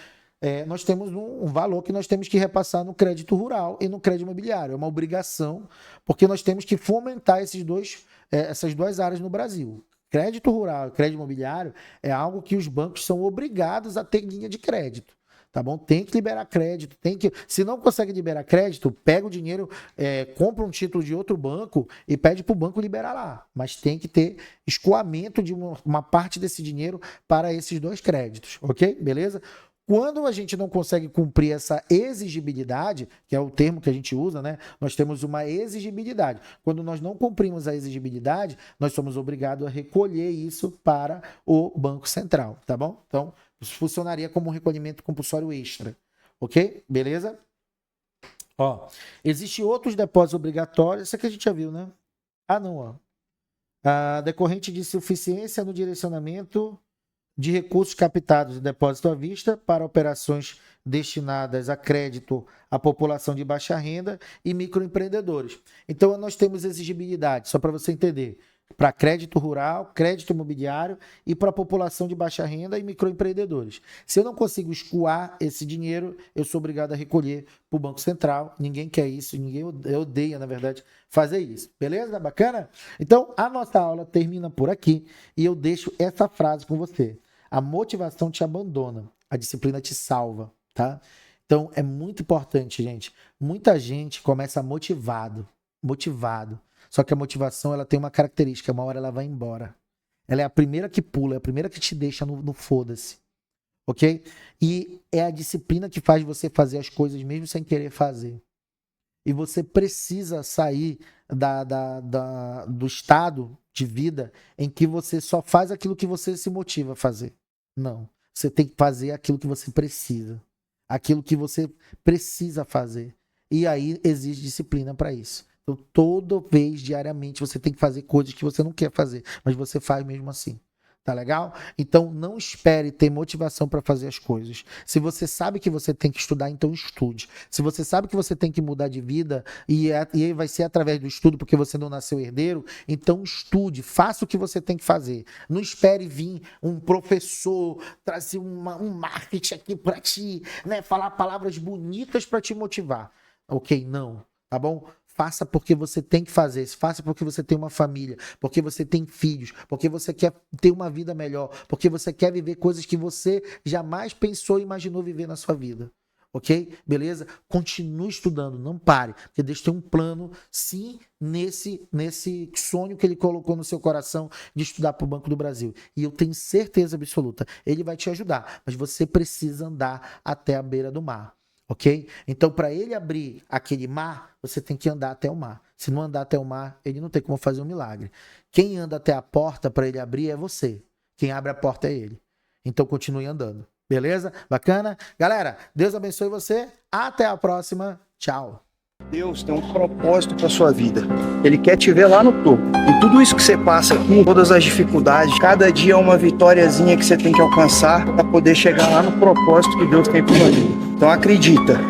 Nós temos um valor que nós temos que repassar no crédito rural e no crédito imobiliário. É uma obrigação, porque nós temos que fomentar essas duas áreas no Brasil. Crédito rural e crédito imobiliário é algo que os bancos são obrigados a ter linha de crédito. Tá bom? Tem que liberar crédito, se não consegue liberar crédito, pega o dinheiro, compra um título de outro banco e pede para o banco liberar lá. Mas tem que ter escoamento de uma parte desse dinheiro para esses dois créditos, ok? Beleza? Quando a gente não consegue cumprir essa exigibilidade, que é o termo que a gente usa, né? Nós temos uma exigibilidade. Quando nós não cumprimos a exigibilidade, nós somos obrigados a recolher isso para o Banco Central, tá bom? Então, isso funcionaria como um recolhimento compulsório extra, ok? Beleza? Ó, existe outros depósitos obrigatórios, isso aqui a gente já viu, né? Ah, não, ó. Decorrente de insuficiência no direcionamento de recursos captados de depósito à vista para operações destinadas a crédito à população de baixa renda e microempreendedores. Então, nós temos exigibilidade, só para você entender, para crédito rural, crédito imobiliário e para a população de baixa renda e microempreendedores. Se eu não consigo escoar esse dinheiro, eu sou obrigado a recolher para o Banco Central. Ninguém quer isso, ninguém odeia, na verdade, fazer isso. Beleza? Bacana? Então, a nossa aula termina por aqui e eu deixo essa frase com você. A motivação te abandona, a disciplina te salva, tá? Então, é muito importante, gente. Muita gente começa motivado. Só que a motivação, ela tem uma característica, uma hora ela vai embora. Ela é a primeira que pula, é a primeira que te deixa no foda-se, ok? E é a disciplina que faz você fazer as coisas mesmo sem querer fazer. E você precisa sair do estado de vida em que você só faz aquilo que você se motiva a fazer. Não. Você tem que fazer aquilo que você precisa. Aquilo que você precisa fazer. E aí exige disciplina para isso. Então, toda vez, diariamente, você tem que fazer coisas que você não quer fazer, mas você faz mesmo assim. Tá legal? Então, não espere ter motivação para fazer as coisas. Se você sabe que você tem que estudar, então estude. Se você sabe que você tem que mudar de vida e vai ser através do estudo porque você não nasceu herdeiro, então estude, faça o que você tem que fazer. Não espere vir um professor trazer um marketing aqui para ti, né? Falar palavras bonitas para te motivar. Ok? Não. Tá bom? Faça porque você tem que fazer, faça porque você tem uma família, porque você tem filhos, porque você quer ter uma vida melhor, porque você quer viver coisas que você jamais pensou e imaginou viver na sua vida. Ok? Beleza? Continue estudando, não pare, porque Deus tem um plano, sim, nesse sonho que Ele colocou no seu coração de estudar para o Banco do Brasil. E eu tenho certeza absoluta, Ele vai te ajudar, mas você precisa andar até a beira do mar. Ok? Então, para ele abrir aquele mar, você tem que andar até o mar. Se não andar até o mar, ele não tem como fazer um milagre. Quem anda até a porta para ele abrir é você. Quem abre a porta é ele. Então, continue andando. Beleza? Bacana? Galera, Deus abençoe você. Até a próxima. Tchau. Deus tem um propósito para sua vida. Ele quer te ver lá no topo. E tudo isso que você passa aqui, todas as dificuldades, cada dia é uma vitóriazinha que você tem que alcançar para poder chegar lá no propósito que Deus tem para sua vida. Então acredita.